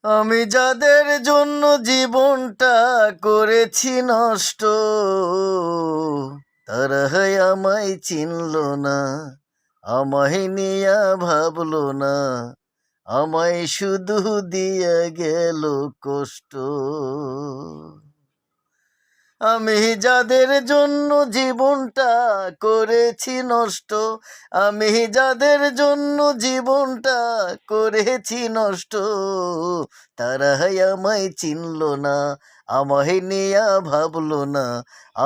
আমি যাদের জন্য জীবনটা করেছি নষ্ট, তারা আমায় চিনল না, আমায় নিয়া ভাবলো না, আমায় শুধু দিয়া গেল কষ্ট। আমি যাদের জন্য জীবনটা করেছি নষ্ট, আমি যাদের জন্য জীবনটা করেছি নষ্ট, তারা আমায় চিনল না, আমায় নিয়া ভাবলো না,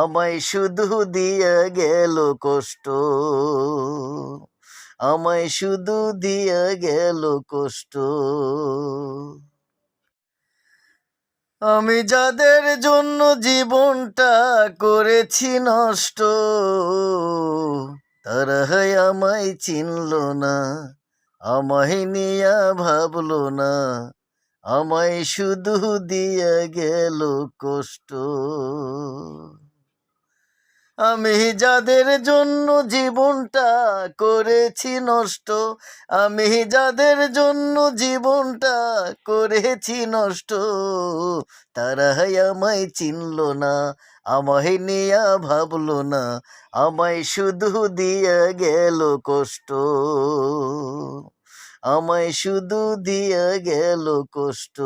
আমায় শুধু দিয়া গেল কষ্ট, আমায় শুধু দিয়া গেল কষ্ট। আমি যাদের জন্য জীবনটা করেছি নষ্ট, তারা আমায় চিনল না, আমায় নিয়া ভাবলো না, আমায় শুধু দিয়া গেল কষ্ট। আমি যাদের জন্য জীবনটা করেছি নষ্ট, আমি যাদের জন্য জীবনটা করেছি নষ্ট, তারা আমায় চিনল না, আমায় নিয়া ভাবলো না, আমায় শুধু দিয়া গেল কষ্ট, আমায় শুধু দিয়া গেল কষ্ট।